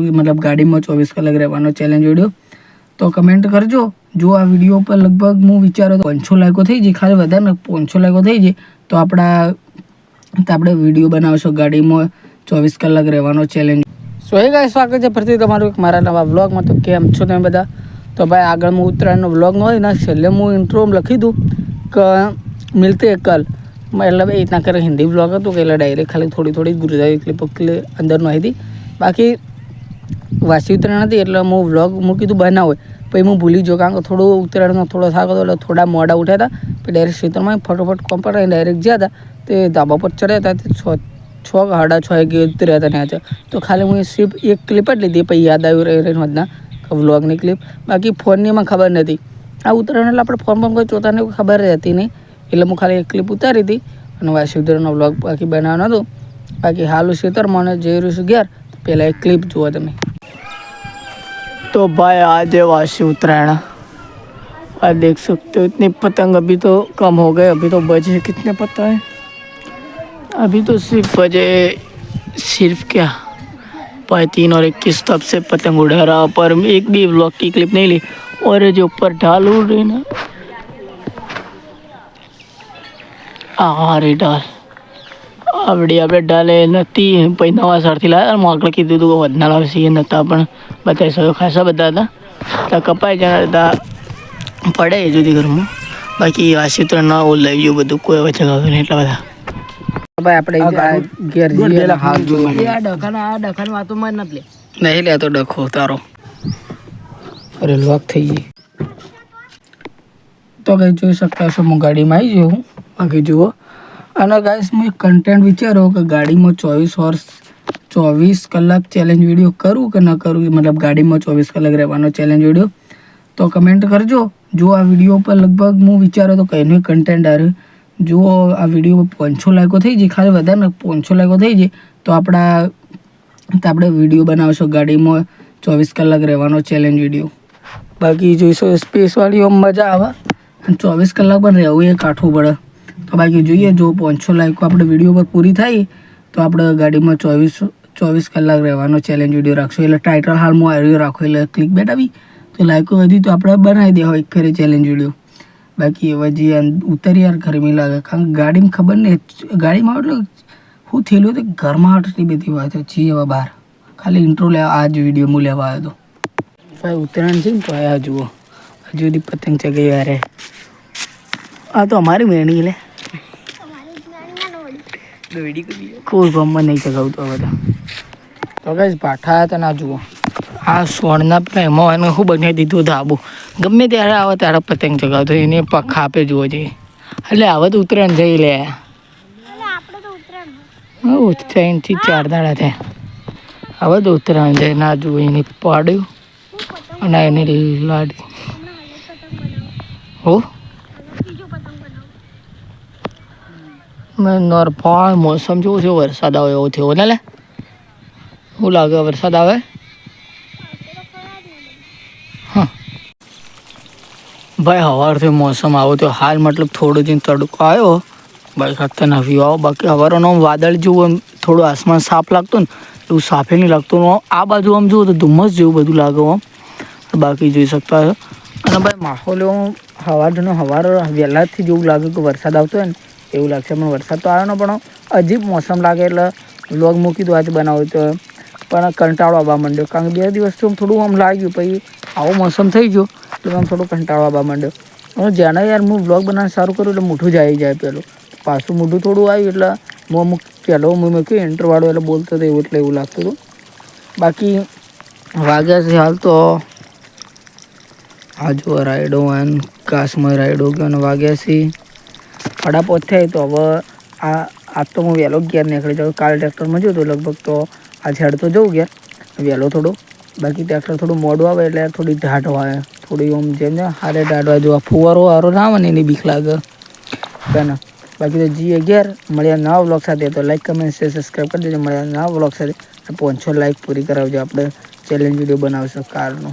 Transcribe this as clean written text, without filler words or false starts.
मतलब गाड़ी में 24 कलाक रहવાનો चैलेंज वीडियो तो कमेंट करजो। जो आ वीडियो पर लगभग हूँ विचारो तो 500 लाइको थी जाए, खाली वधारे ने 500 लाइको थी जाए तो આપણે वीडियो बनावशो गाड़ी में 24 कलाक रहવાનો चैलेंज। सो हे गाइस, स्वागत है फरीથી તમારું એક મારા નવા વ્લોગમાં। તો કેમ છો તમે બધા? તો ભાઈ આગળ હું ઉત્તરાયણનો વ્લોગ ન હોય ને છેલ્લે હું ઇન્ટ્રોમાં લખી દઉં કે મિલતે કલ, मतलब એ રીતના કરે હિન્દી વ્લોગ હતું કે એટલે ડાયરેક્ટ ખાલી થોડી ગુજરાતી ક્લિપ અંદર ન હતી। બાકી વાસી ઉત્તરાયણ હતી એટલે હું વ્લોગ મૂકી દઉં બનાવે પછી હું ભૂલી ગયો, કારણ કે થોડું ઉત્તરાયણનો થોડો થાક હતો એટલે થોડા મોડા ઉઠ્યા હતા। પછી ડાયરેક્ટ ખેતરમાં ફટોફટ કોમ પર ડાયરેક્ટ ગયા હતા તે ધાબા પર ચડ્યા હતા। તે 6:30 વાગે ઉતર્યા હતા ત્યાં તો ખાલી હું સિર્ફ એક ક્લિપ જ લીધી, પછી યાદ આવ્યું રહી વધના વ્લોગની ક્લિપ। બાકી ફોનની એમાં ખબર નથી, આ ઉત્તરાયણ એટલે આપણે ફોનમાં કોઈ ચોતાને ખબર રહેતી નહીં એટલે હું ખાલી એક ક્લિપ ઉતારી હતી અને વાસી ઉત્તરાયણનો વ્લોગ બાકી બનાવવાનો હતો। બાકી હાલ ખેતરમાં અને જઈ રહ્યું છું ઘેર, તો પહેલાં એક ક્લિપ જુઓ તમે। तो भाई आज है वासी उत्तरायण, आप देख सकते हो इतनी पतंग अभी तो कम हो गए। अभी तो बजे कितने पता है? अभी तो सिर्फ बजे सिर्फ क्या 3 और 21 तब से पतंग उड़ा रहा, पर एक भी व्लॉग की क्लिप नहीं ली। और जो ऊपर ढाल उड़ रही ना, अरे ढाल आवड़ी આપણે ડાલે નથી પછી નવા સરથી લાવ્યા। મોકલે કીધું હતું કે વધના લાવશે એ નહોતા પણ બતાવી શકો ખાસા બધા હતા તો કપાઈ જતા પડે એ જુદી ઘરમાં। બાકી વાસી તો ન લઈ ગયું બધું, કોઈ હવે ચગાવ્યું નહીં એટલા બધા। ભાઈ આપણે ઘેર જઈએ આ ડખાન વાતોમાં નથી લે નહીં લે તો ડખો તારો અરે લોક થઈ ગઈ। તો કંઈ જોઈ શકતા છો હું ગાડીમાં આવી ગયો હું। બાકી જુઓ અને ગાઈસ હું એક કન્ટેન્ટ વિચારો કે ગાડીમાં 24 કલાક ચેલેન્જ વિડીયો કરું કે ન કરું, मतलब ગાડીમાં 24 કલાક રહેવાનો ચેલેન્જ વિડીયો તો કમેન્ટ કરજો। જો આ વિડીયો પર લગભગ હું વિચારો તો કંઈનું કન્ટેન્ટ આવ્યું। જો આ વિડીયો 500 લાઈકો થઈ જાય, ખાલી વધારે ને 500 લાઈકો થઈ જાય તો આપણે વિડીયો બનાવશો ગાડીમાં 24 કલાક રહેવાનો ચેલેન્જ વિડીયો। બાકી જોઈશો સ્પેસવાળી મજા આવે અને 24 કલાક પણ રહેવું એ કાઠવું પડે। તો બાકી જોઈએ જો 500 લાઈકો આપણે વિડીયો પર પૂરી થાય તો આપણે ગાડીમાં 24 કલાક રહેવાનો ચેલેન્જ વિડીયો રાખશું। એટલે ટાઇટલ હાલમાં આવ્યો રાખો એટલે ક્લિક બેટ આવી તો લાઈકો વધી તો આપણે બનાવી દેવા એક ફેરે ચેલેન્જ વિડીયો। બાકી હવે જે ઉતરી યાર ગરમી લાગે, કારણ કે ગાડીમાં ખબર નહીં ગાડીમાં એટલે હું થયેલું તો ઘરમાં આટલી બધી વાત છીએ હવે બહાર ખાલી ઇન્ટ્રો લેવા આ જ વિડીયો હું લેવા આવ્યો હતો। ભાઈ ઉત્તરાયણ છે ને તો આ જુઓ હજુ સુધી પતંગ ચગાવી યારે આ તો અમારી મેણી લે કોઈ ગમમાં નહીં ચગાવતો બધા। તો કઈ પાઠા હતા ના જુઓ આ સોણના પેલા એમાં એને શું બનાવી દીધું ધાબુ, ગમે ત્યારે આવે ત્યારે પતંગ ચગાવતો એને પખા આપે જુઓ જઈએ। એટલે હવે તો ઉત્તરાયણ જઈ લે ઉત્તરાયણથી 4 દાડા થાય હવે તો ઉત્તરાયણ જાય ના જુઓ એને પાડ્યું અને એને લાડી હો નોર્મલ મોસમ જેવું છે, વરસાદ આવે એવો થયો ને લે શું લાગે વરસાદ આવે? હા ભાઈ સવારથી મોસમ આવો તો હાલ મતલબ થોડો દિન તડકો આવ્યો ભાઈ ખતરનાક વ્યૂ આવો। બાકી સવારનો વાદળ જેવું થોડું આસમાન સાફ લાગતું ને એવું સાફે નહીં લાગતું। આ બાજુ આમ જુઓ તો ધુમ્મસ જેવું બધું લાગે આમ। બાકી જોઈ શકતા હોય અને ભાઈ માહોલ સવાર વહેલાથી જેવું લાગે કે વરસાદ આવતો હોય ને એવું લાગશે, પણ વરસાદ તો આવ્યો ને પણ અજીબ મોસમ લાગે એટલે વ્લોગ મૂકી દો આજે બનાવો તો પણ કંટાળો આવવા માંડ્યો, કારણ કે 2 દિવસથી આમ થોડું આમ લાગ્યું પછી આવો મોસમ થઈ ગયો એટલે આમ થોડું કંટાળો આવવા માંડ્યો। હવે જ્યાં યાર હું વ્લોગ બનાવવાનું સારું કરું એટલે મોઢું જાય પહેલું પાછું મોઢું થોડું આવ્યું એટલે હું અમુક પહેલો હું મૂક્યું ઇન્ટરવાળો એટલે બોલતો હતો એવું એટલે એવું લાગતું હતું। બાકી વાગ્યા છે હાલ તો આ જો રાયડો અને કાશમાં રાયડો ગયો અને વાગ્યા છે 5:30 થાય। તો હવે આ તો હું વહેલો ઘેર નીકળી જાઉં, કાલે ટ્રેક્ટરમાં જતો લગભગ તો આ ઝાડ તો જવું ઘેર વહેલો થોડું। બાકી ટ્રેક્ટર થોડું મોડું આવે એટલે થોડી ઢાઢ આવે થોડી આમ જેમ ને હારે ઢાઢવા જો ફુવારો હારો ના આવે ને એની બીક લાગે ને। બાકી તો જઈએ ઘેર, મળ્યા નવા વ્લોગ સાથે। તો લાઈક કમેન્ટ શેર સબસ્ક્રાઈબ કરી દેજો। મળ્યા નવા વ્લોગ સાથે 500 લાઈક પૂરી કરાવજો, આપણે ચેલેન્જ વિડીયો બનાવશું કારનો।